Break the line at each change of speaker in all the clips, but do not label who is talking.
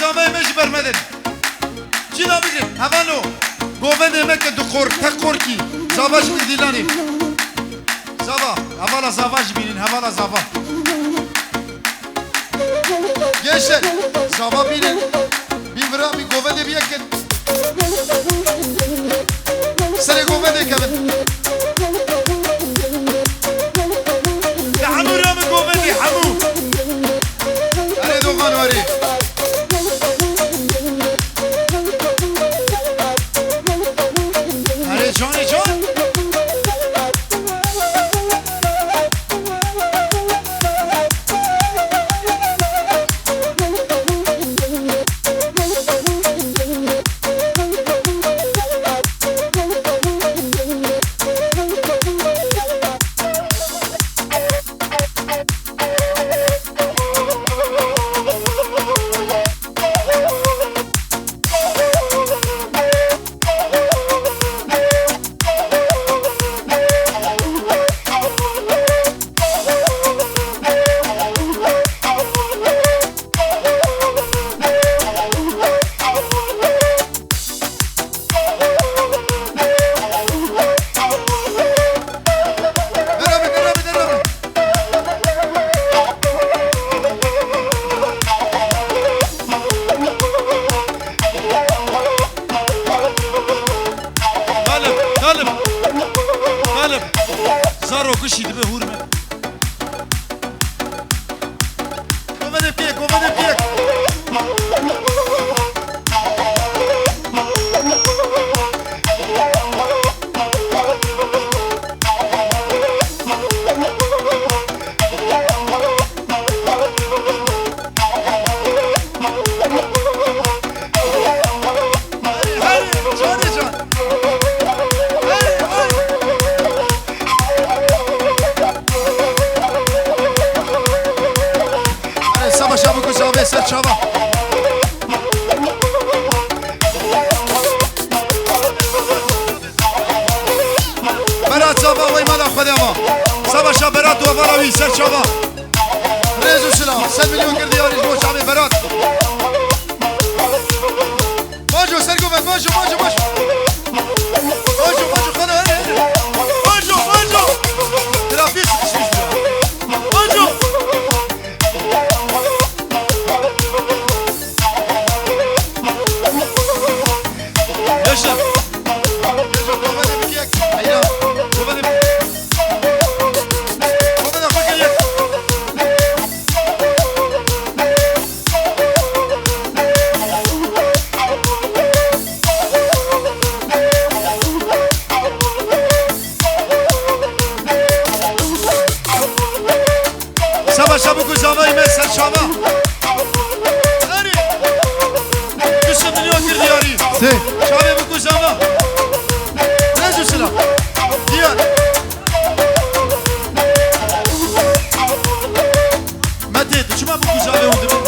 زامه مش برمدن چینا بگیر هوانو گوه نمکه دو خور تک خور کی زاواش دیلانی زاوا هوالا زاواش بینین هوالا زاوا gençler زاوا بینین بیورا بی گوه ده بیکن سر گوه ده کبن حمو رام گوه ده حمو اره دوغان واری اره جانی جان زارو کشید به هورمه گوه پیک گوه پیک Çava. Berat çava vay mala xodama. Savaşa Berat و وراوی سر çava. رزو سلام 100 میلیون کردی یاریش بو چاوی Berat. ماجو سرگو بس ماجو ماجو ماجو. ماجو ماجو خدا هره. ماجو ماجو. ترافیک شیش. ماجو. Yaşa. Yaşa kovada bir yak. Hayır. Kovada bir. Kovada bakın yak. Savaşa bu kuzavayı mesela şava. Hadi. 100 milyon girdi yari. Si. Şava bu kuzava. Rezu silah. Diğer. Medet. Şuma bu kuzava oldu mu?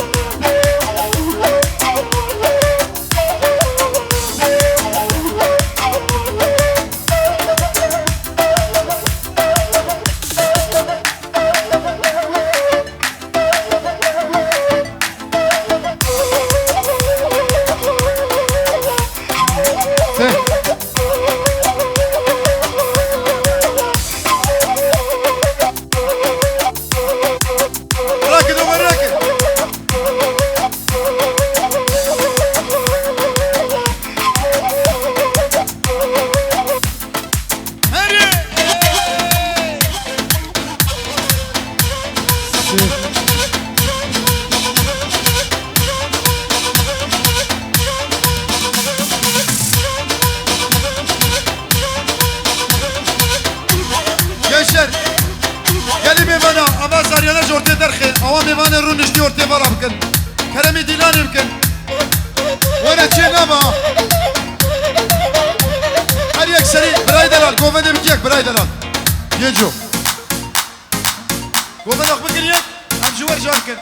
Gençler, gelin meyvana, ama zaryana ortaya derken, ama meyvana runişti ortaya var abkın. Keremi dilan imkın. Öğretçiye ne var? Her yak seni, birey delal, govene bir yak, birey delal. Genco. Govene akbı giriyen, amcu var jarkın.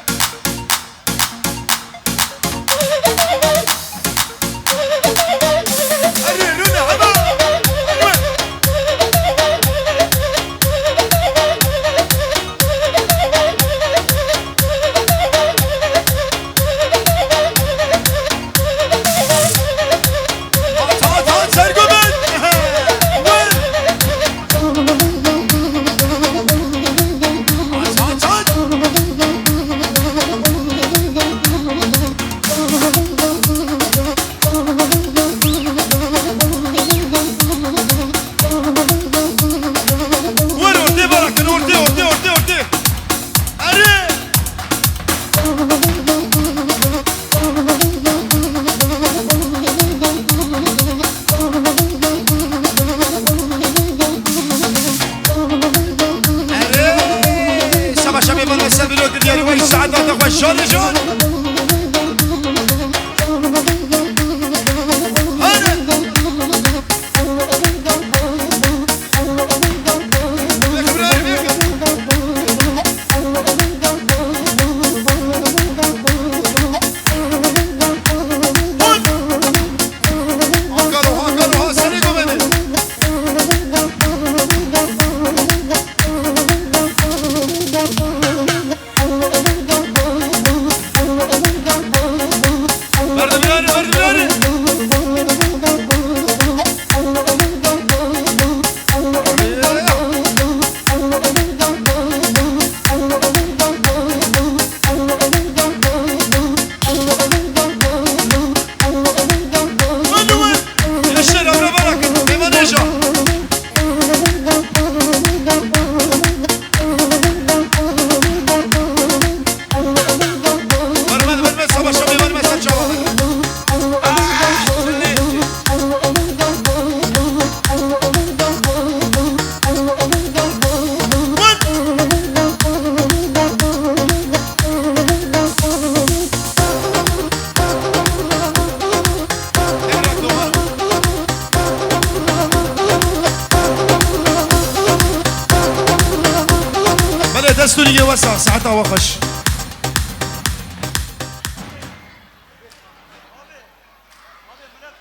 دستوري وسع ساعتها وخش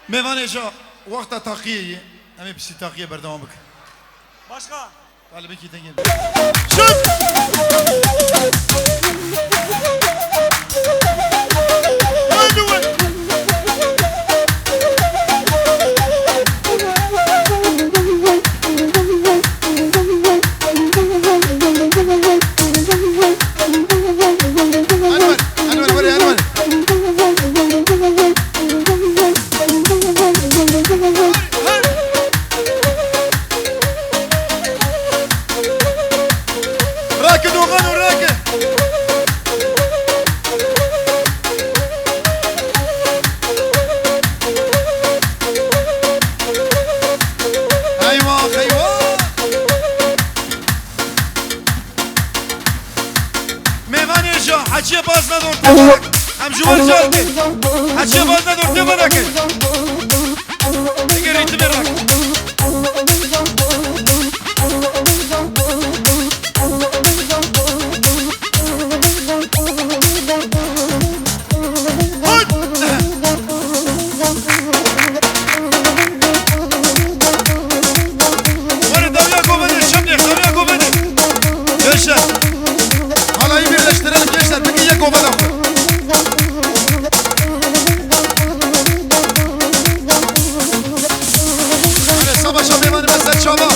ميوان اجا وقت تاقیه همه بسی تاقیه بردام بکن
باشقا
طالبه کی تنگیم شد حاجی باز ندارد هم جوار جالده حاجی باز ندارد تبرا که دیگه ریتم راک وارد دنیا گوبنه شمدی دنیا گوبنه گشه حالا این birleştirelim gençler peki ya kovala Hadi savaşa meyvanı mesela çava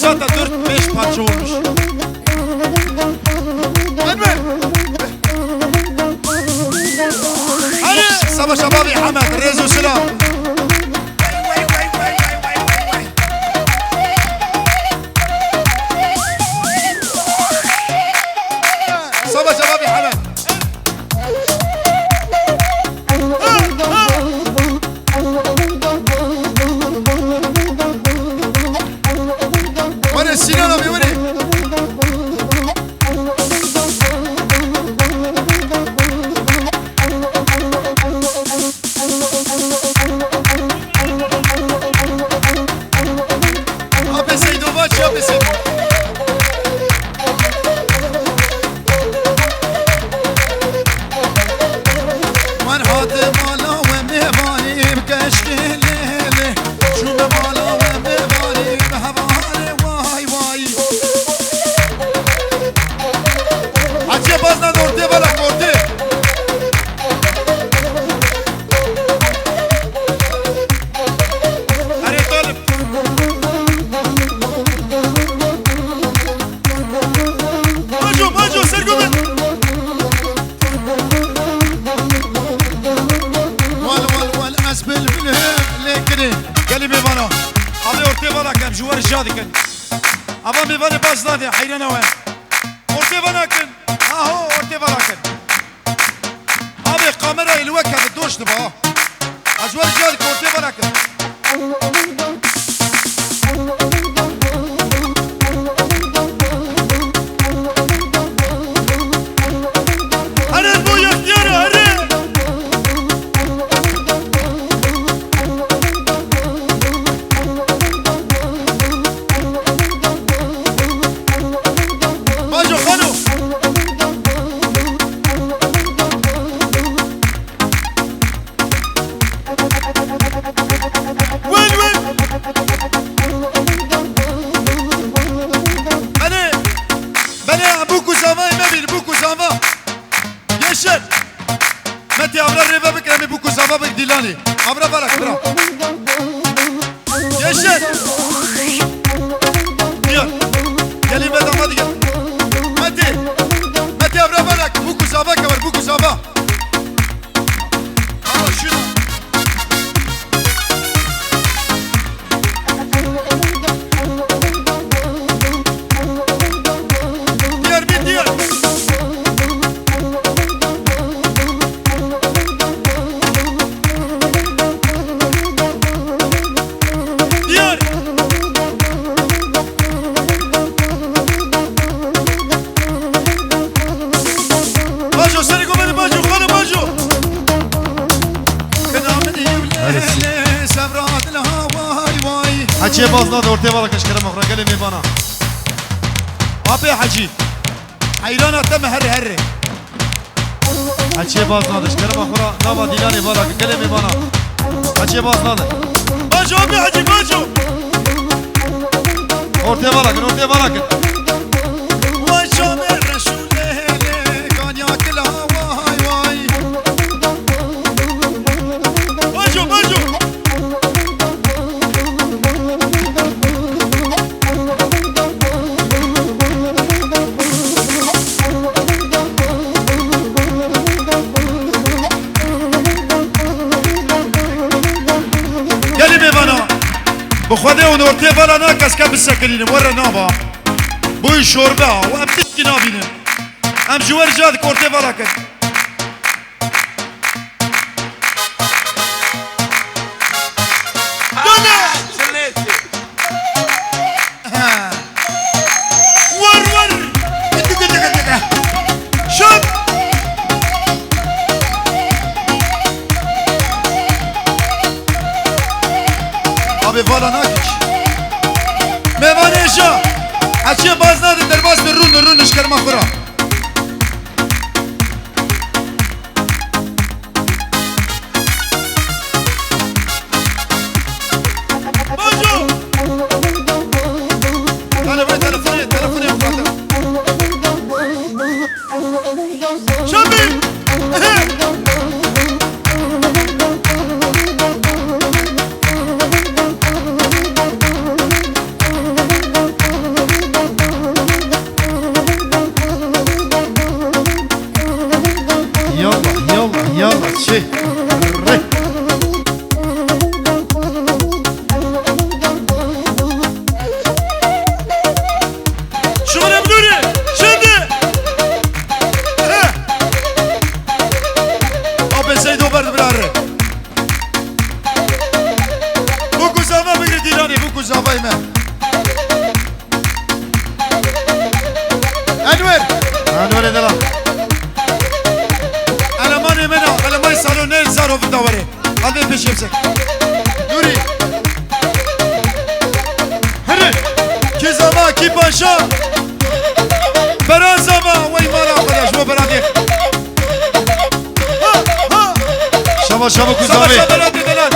Zaten 4-5 parça olmuş. Hadi Savaş Ababi Ahmet Rezo Selam. Savaş Ababi Ahmet. Sinan abi o ne? Abi Seydo baş abi Seydo. Man hadı mala ve mevalim keşkelele. Şu mala ve mevalim havale vay vay. Hacı bazna ortaya bak ortaya. Hadi talip. Maco Sergümen. Val asbel bilhem lekini. Gelime bana. Abi ortaya bak hem juvar jadiken. Ama meyvane bazladı hayrana ve. Ortaya bakın. Aho ortaya bakın. Abi kamera ilwek hadi doştu ba. Ajwar jadik ortaya bakın. Hadi bu yaktiyarı hadi. Maco Kanu. Win. كلامي بوكو زبابك ديلاني أبرا بالك برا يشن يلا يلي بدا ما دي متي أبرا بالك بوكو زبا كبر بوكو زبا الله شنو ديار بي ديار حجي بازنا دورتي والله كشكرا مخرج لي ميبانا ابي حجي حيران تم هري حجي بازنا كشكرا مخرا نابا ديلاني والله كلمه ميبانا حجي بازنا باجو ابي حجي باجو دورتي والله وشو الرسول كان ياكلها واي باجو بخوده و نورته بالا ناکس که بسکنینم ور نابا بوی شوربه و ام تکی نابینم ام جوار جاد کورته بالا کن دونه ور شب abi valla nakiş mevane yaşa açıya bazınadı derbaz bir run işkerma kura Bonjour Hadi buraya telefonu yapalım Şabi يلا شي شو بنقولي شدي ابي زيدو برد براره بوكو زافا بقري ديراني بوكو زافا يما انور دلا انا ما يسالون نيل زارو في الدوري هذا بيش يمسك نوري هري كي زما كي باشا برا زما وي مرا بلاش مو برادي شبا كوزاوي برادي دلال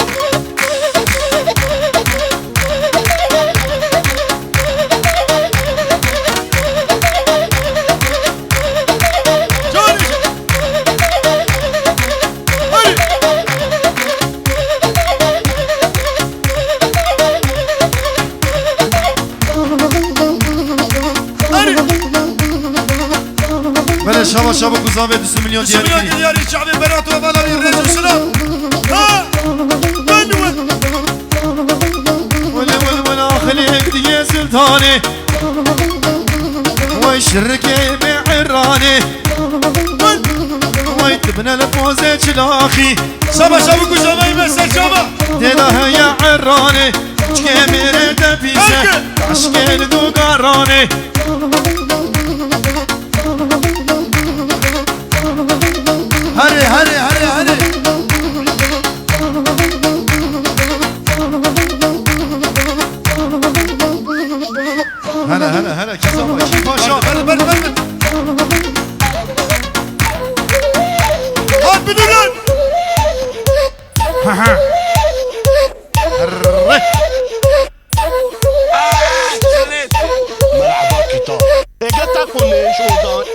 شبا كوزاوي 2 مليون ديال
2 مليون ديال الشعب بنات وبلا يرزو سلام ها
ولا خليك يا سلطاني ويشركي بعراني ويتبنى الفوزة شلاخي
شبا كوزاوي مسا شبا
دلها يا عراني شكامير دبيسة عشكين دو قراني
هري
هلا كيف باشا
بل هات بدون
مرحبا كتاب اجا تاكل ايش ودان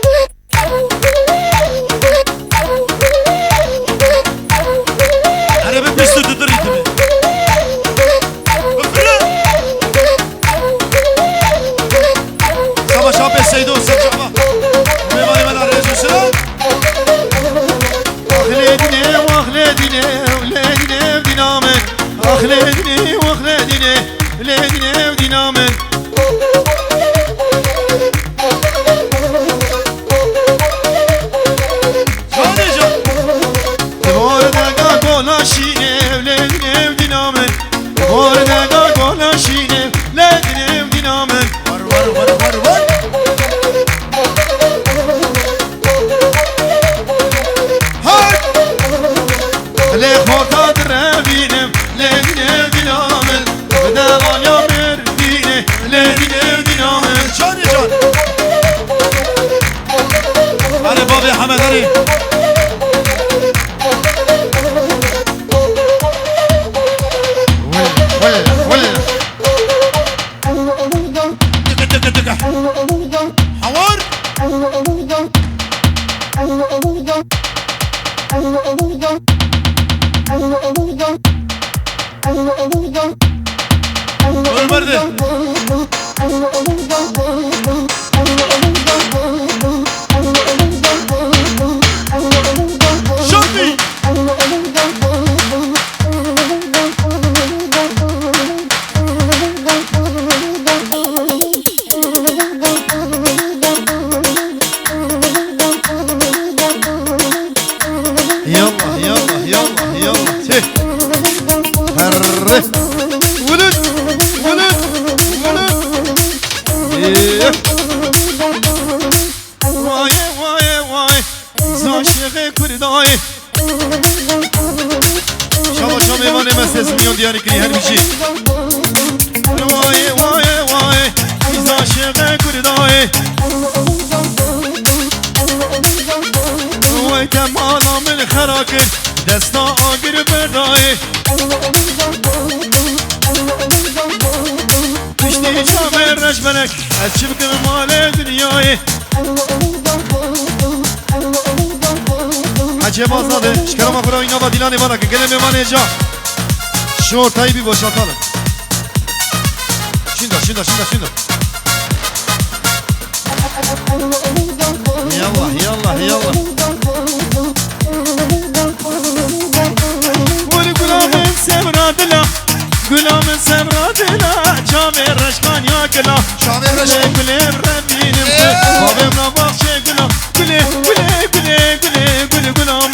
تستو تدريتني صبا شابي سيدو سبجابا ميماني من الرئيس السلام
أخلدني وأخلدني ولدني ودينامك أخلدني وأخلدني ولدني ودينامك
جاني جان
Orada kola şine ledine dinamın Orada kola şine ledine dinamın
var
Le khota drevinem ledine dinamın Devanya merdine ledine dinamın
جاني جان علي بابي حمد علي دقة دقة دقة حوار والبردة شوفي
يلا يلا يلا يلا تيه هره ولد ولد ولد ايه واي واي واي زاشق كرداي شما شما ایمان مسیز میان دیاری کری هر میشی واي واي واي زاشق كرداي وای تمالا من خراکن دستا آگر بردای پشتی جامع رجبنک از چی بکن مال دنیای عجب آزاده شکرم آخرا اینا با دیلانی بانا که گلم ایمان اینجا شورتایی بی باشاکالم شیندا شیندا شیندا شیندا يلا يلا يلا والغلام سمرادلا غلام سمرادلا جامع رشكان يا كلا
جامع رشكان.
قلب ربينم بابم نباخشي قلا قلي قلي قلي قلي قلي غلام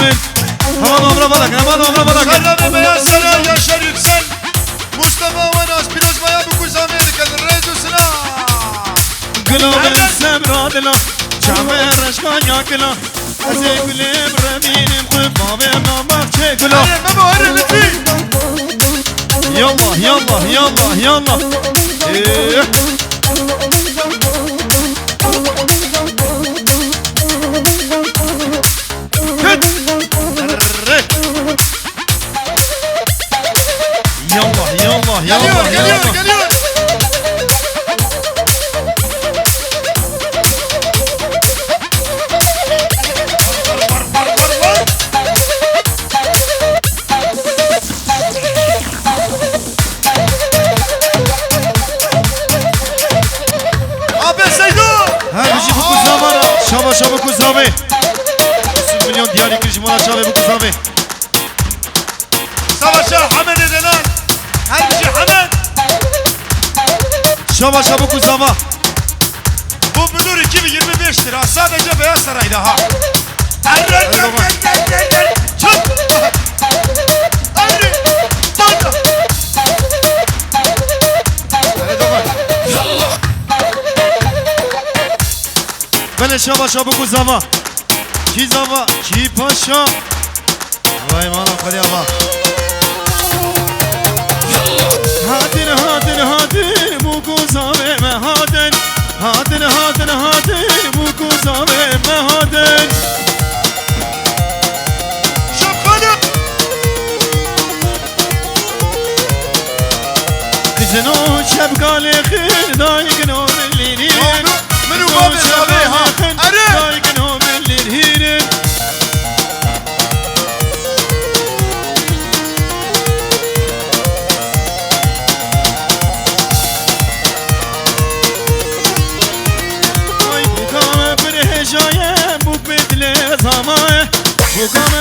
همان عمره بالك همان عمره بالك
سلام بيا سلام يا شريف سن مصطفى وناس بيروز بيا بكل زمان كان الرئيس السلام
غلام سمرادلا جامع رشكان يا كلا ازي قلب ربينم بابم نباخشي قلا
ما بوري لفي
يلا يلا يلا يلا إيه. هت. يلا يلا يلا يلا
قليل
شابا شابا كوزامي 30 مليون ديالي كريش مولا شابا بكوزامي
سواشا حمد دلال هرجي حمد
شابا شابا كوزاما
Bu müdür 2025 lira sadece Beyaz Saray'da ha. Çık. Arı. Bak.
بله شابا شابا كوزاما كي زاما كي باشا واي مالا خلي آقا هاتن هاتن هاتن بو كوزامي ما هاتن هاتن هاتن هاتن بو كوزامي ما هاتن
Şapkalı.
خزنو شبكالي خير دايقنو بالليلين
منو باب الزبيها. Arı.
دايقنو بالليلين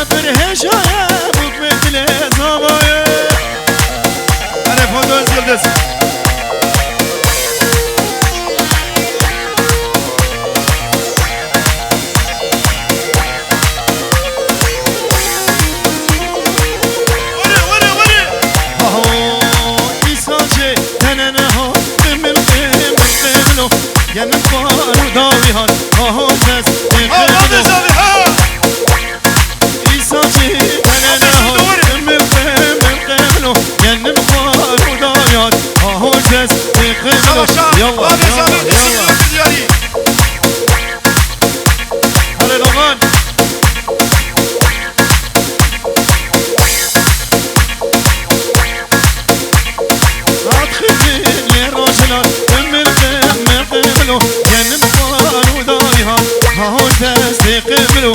برهشايا بوك مثل زوايا
عرف هدوز يلدز
Yemin var davihan ahon ses
هذا زاوي ها
İsaçı tenene hon Yemin qemlo Yemin var davihan ahon ses qemlo Yallah yallah yallah Hadi logan Adkhilin yerojlan Yemin قبلو جنب صار ودايها هاو تستقبلو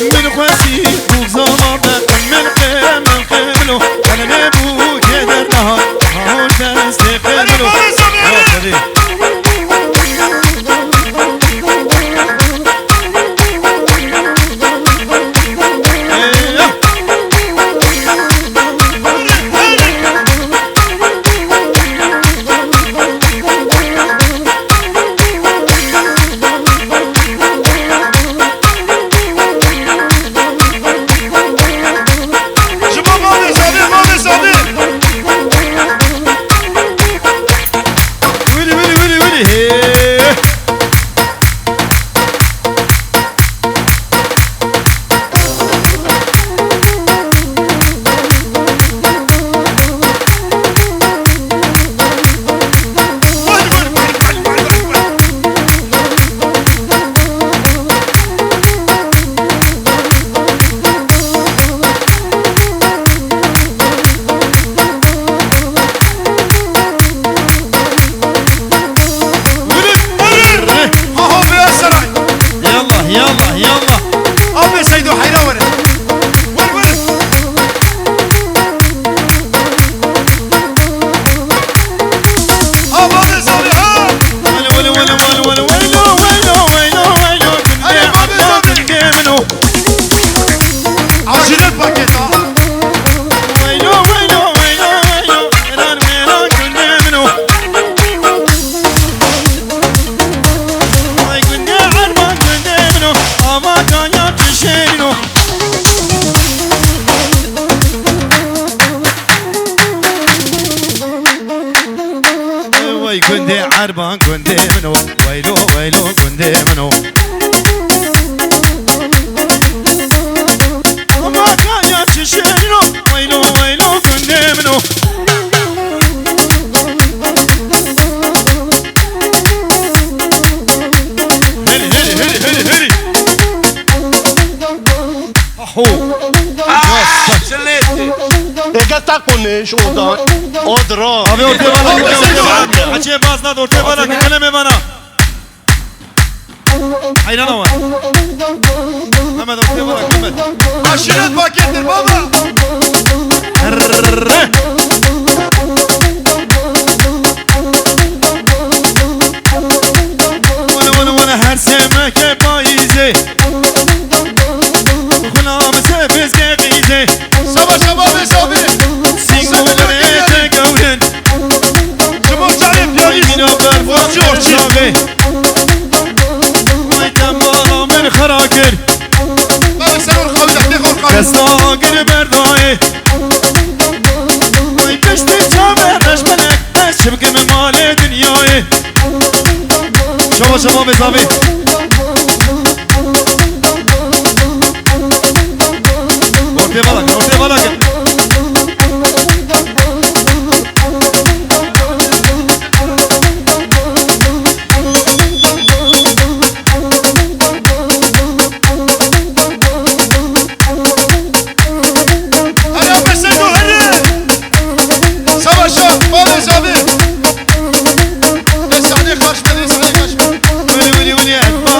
من خواسي بوك زمامة من قبلو أنا نبو كدر نهار هاو تستقبلو كندي عربان كندي منو ويلو ويلو كندي منو وما كان يتشينو ويلو ويلو كندي منو هلي هلي هلي هلي هلي احو
Ege tak konuş oradan. Odra.
Abi ortaya bana. Açıya bazla ortaya bana. Kelime bana. Aynen var. Mehmet ortaya bana Mehmet.
Aşiret pakettir baba.
Bana her sevmek paizi. Kulağımı sefiz gevizi.
Sabah sabah mesafe.
Singolete gavrin.
Cumhur Tarif Yayız.
Minabler
Borcu orçi.
Maytem bana min kharakir.
Bana sen orkalıdak ne korkarım.
Destagir berdayı. Mayteşti çabe reşmelek. Şibkim mali dünyayı. Şaba şaba mesafe. Ortaya balak, ortaya balak. ولي ولي ولي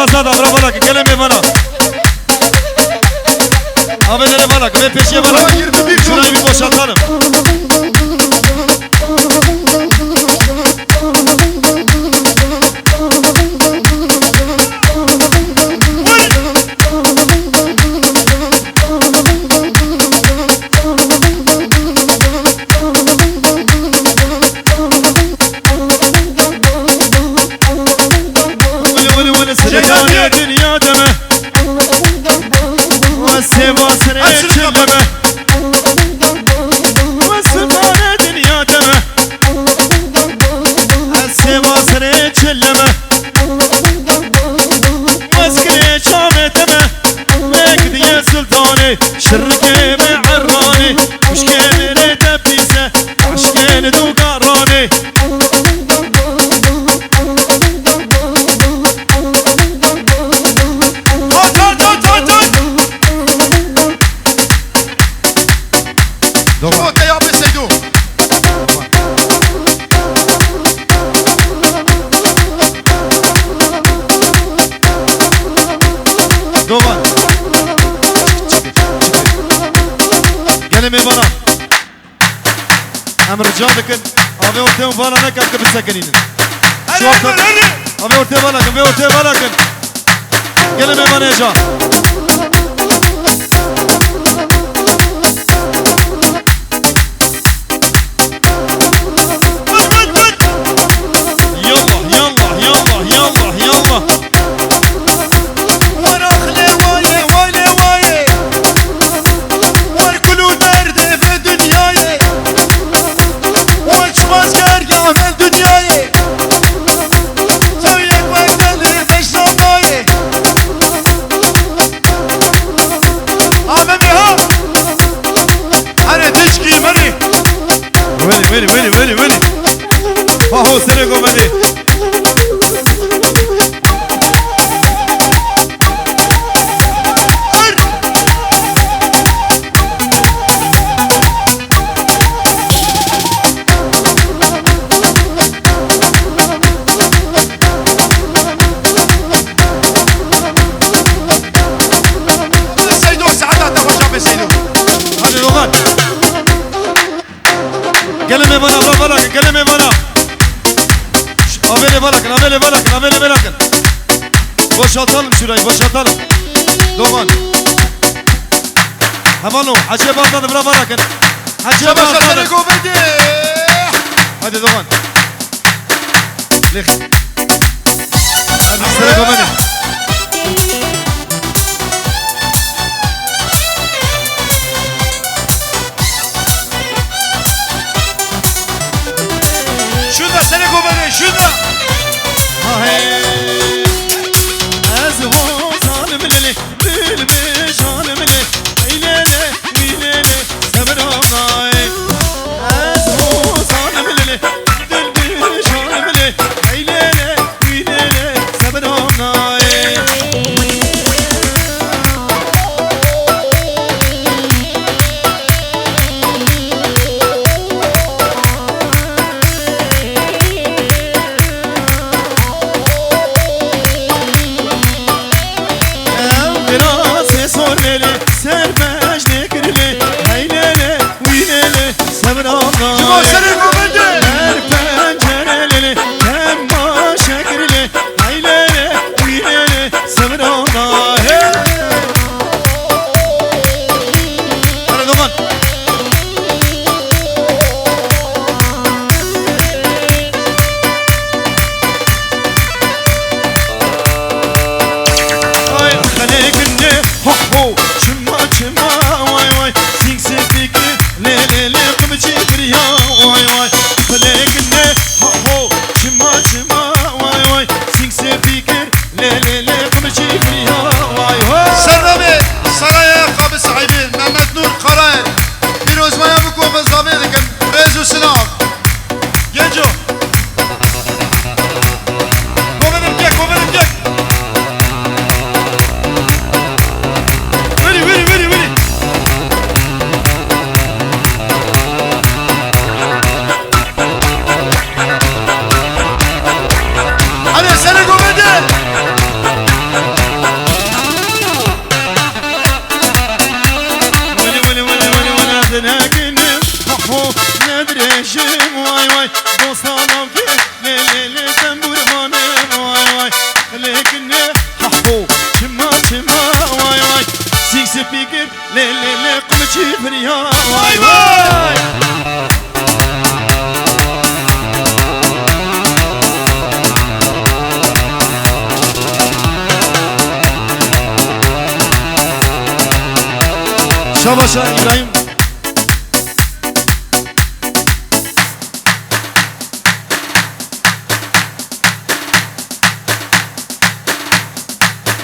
بازادا برافو لك كلمة بنا أبي دلي بالك أبي بيشي بالك شراي بيبوشاtalım Sevdane dünya deme Sevasını çilleme Sevdane dünya deme Sevasını çilleme Maskine çameteme Mekdiye sultanı Şirke me'arrani Müşkemine tebdise Aşkine dukarani
شوطة يا ابي سيدو
Dovan Gelin bana Emir Cadık'ın Abi ortaya bana ne kalkıp sakininin Şu orta Abi ortaya balakın ve ortaya balakın Gelin bana yaşa Veli Faho sene komedi
سيدو سعادة تخرج ابي سيدو
Hadi Roman Gelin bana bravo bakın gelin bana Abele balakın Boşaltalım şurayı boşaltalım Doğan Hemen o Hacı Bağdat'ı bravo bakın Hacı Bağdat'ı Hadi Doğan Lek Hadi sene komedi
شو ذا سنة كوباني شو ذا
أزهو ظالم لي بالبيش ظالم لي إليلي ويليلي سبرهم ناي أزهو ظالم لي بالبيش ظالم لي إليلي ويليلي سبرهم ناي دريشم واي واي دوستانم كي ليلي تنبور مانم واي واي لكن ححبو شما شما واي واي سيك سبيكر ليلي قمتشي فريا واي واي
شاباش إبراهيم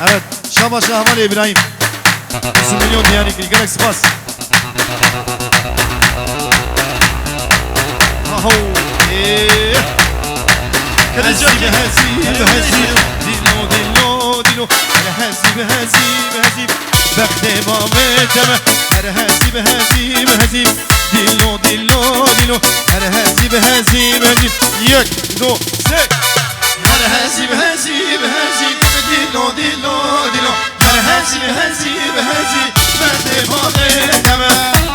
Evet, şabaş Ahmet İbrahim 100 milyon yani gelek spas. Aho,
هزيب هزيب هزيب ديلو ديلو ديلو هزيب هزيب هزيب بخدي بابي تمه هزيب هزيب هزيب ديلو ديلو ديلو هزيب هزيب هزيب يك دو سك هزيب هزيب هزيب ديلو ديلو ديلو هزيب هزيب هزيب بخدي بابي تمه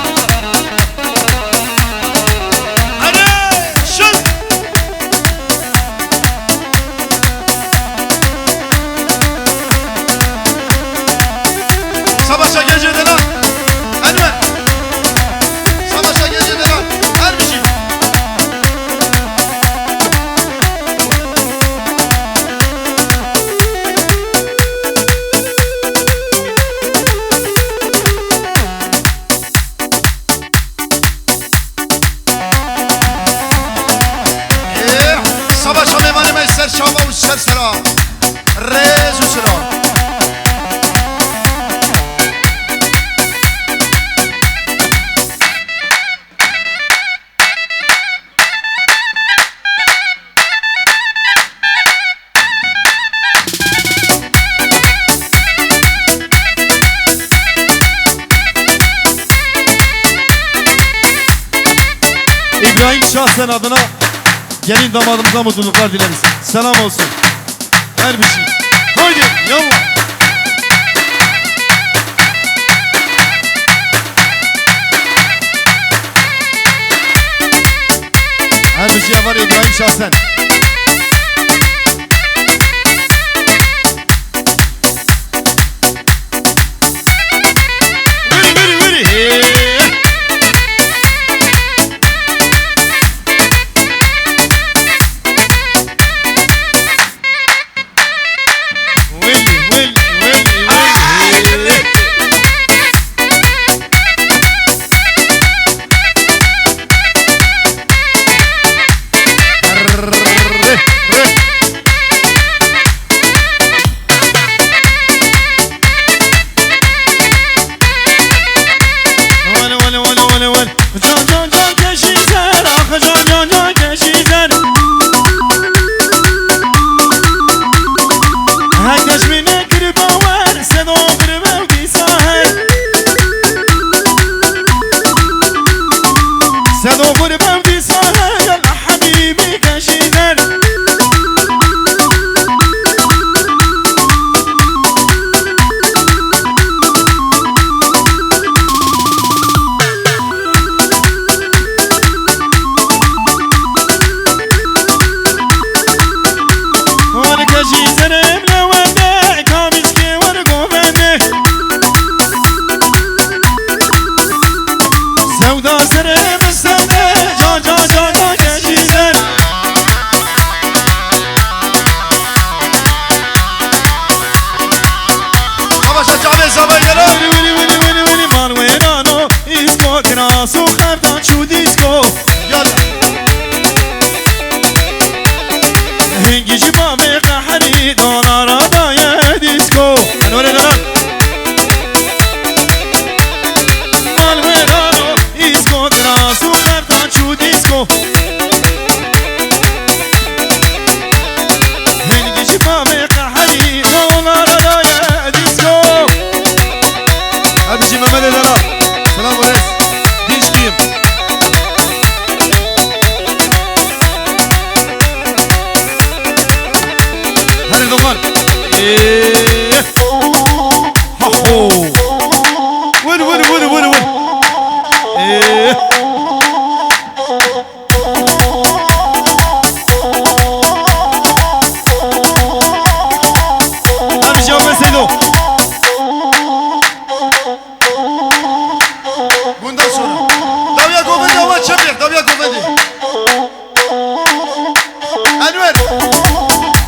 Savaşa gecede lan. Hadi. Savaşa gecede lan. Her bir şey. Savaşa meyvane meyser şava uçser sera. Rez uçra.
İbrahim şahsen adına gelin damadımıza mutluluklar dileriz. Selam olsun. Her bir şey. Haydi yallah. Her bir şey var İbrahim şahsen. Veri veri veri.
صورة داوية قوفدي هو تشبيح داوية قوفدي أنور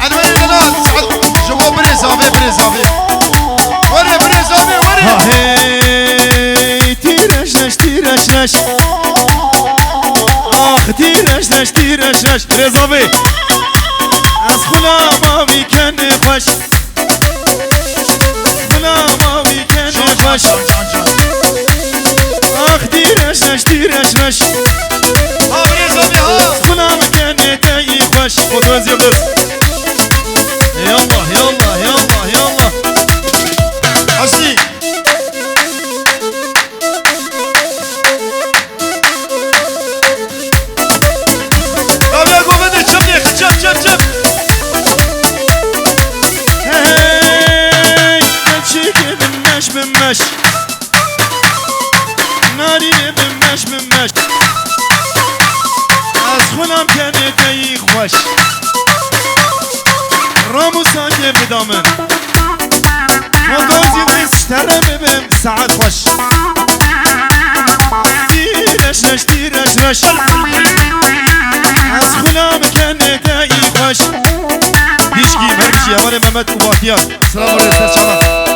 أنور الناس سعد جبوا بريزافي بريزافي وري بريزافي وري
هاي تيرش تيرش آخ تيرش تيرش بريزافي از خلا ما ویکن خوش خلا ما ویکن خوش آخ تیرش
ها بريزافي ها
خلا مکن تایی خوش خود من زیب درست یالله
حسني داوية قوفدي تشبيح تشب
هی کچی بمش ناری بمش از خونم کنه تایی خوش رامو ساکه بدامن موتور زیدیس تره ببم ساعت خوش تیرش از خونم کنه تایی خوش هیچ گیم هر بشی اول محمد و باختیار سلام علیکم سرچانا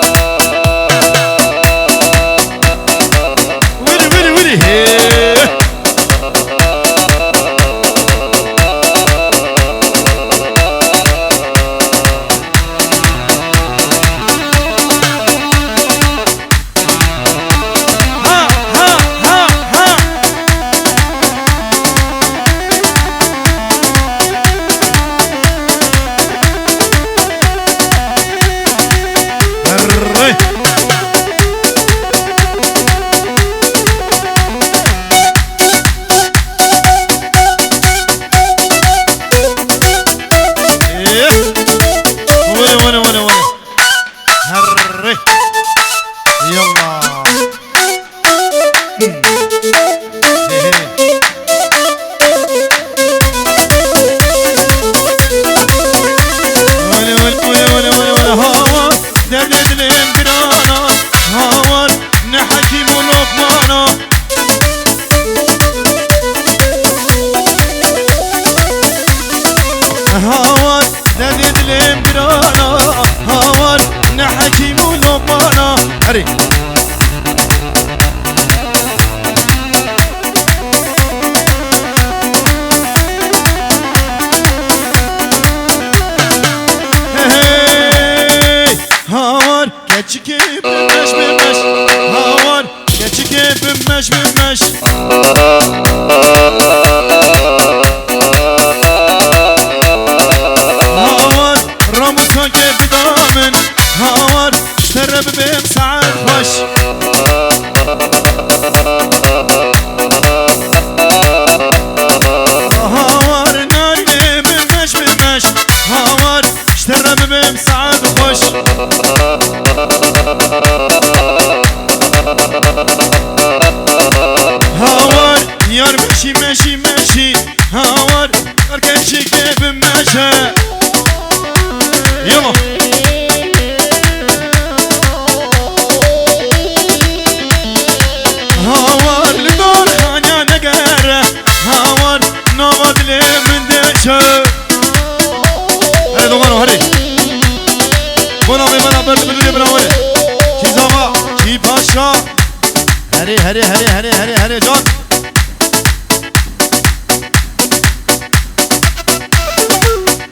ویلی هری جان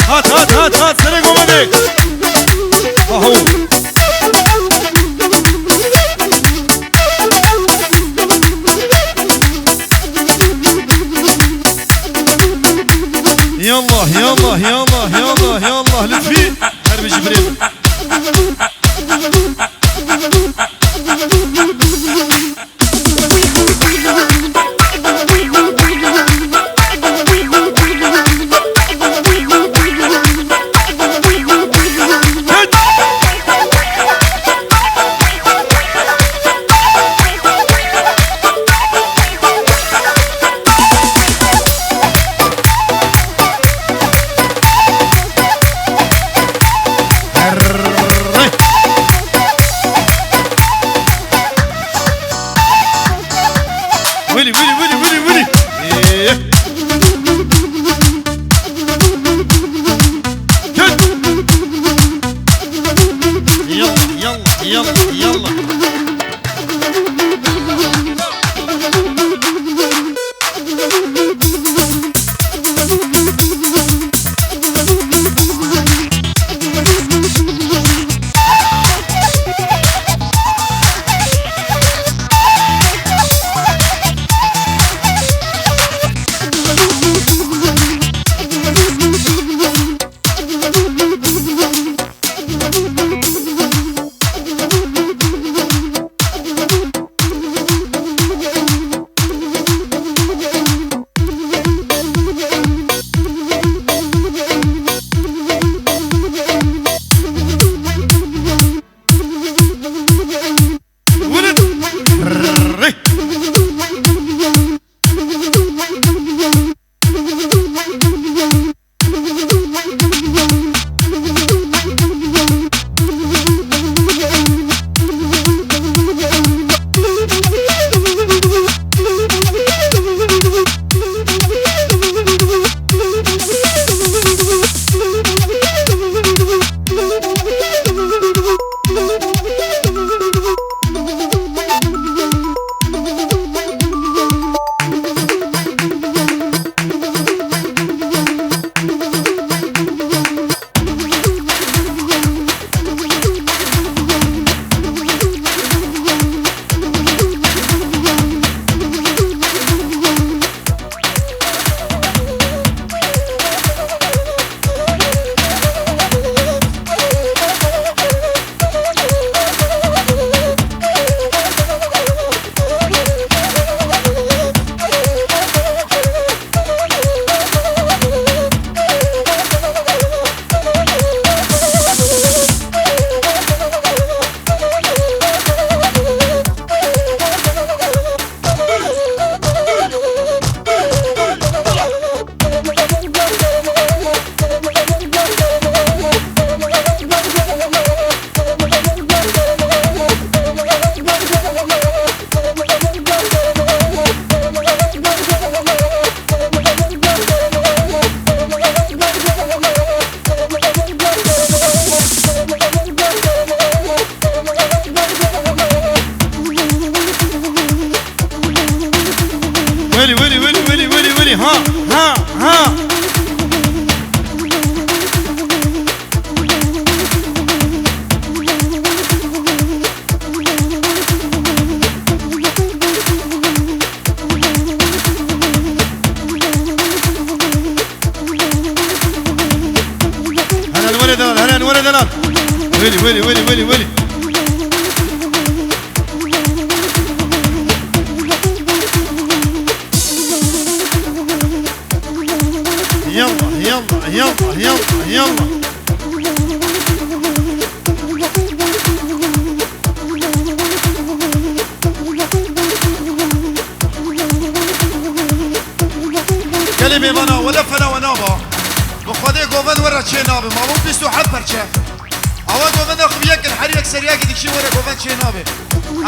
هات سرق اومدك اهو يلا لفي هرب جبريل ولي ولي ولي ولي ولي إيه. يلا يلا يلا ولي ولي ولي ولي ولي ولي ها ها ها هلا الولد هلا الولد هلا ولي ولي ولي ولي ولي يلا يلا يلا يلا يلا
كلمة منا ولا فنا ونابا بخدي قوفن ورا شي نابي ما مو بيستو حد برشا اول قوفن اخ بيك الحريق سرياقي ديك شي ورا قوفن شي نابي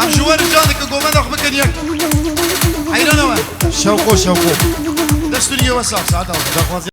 عم جوار جانك قوفن اخ بكن يك حيران وين
شوقو شوقو
دستوري وساق ساعتها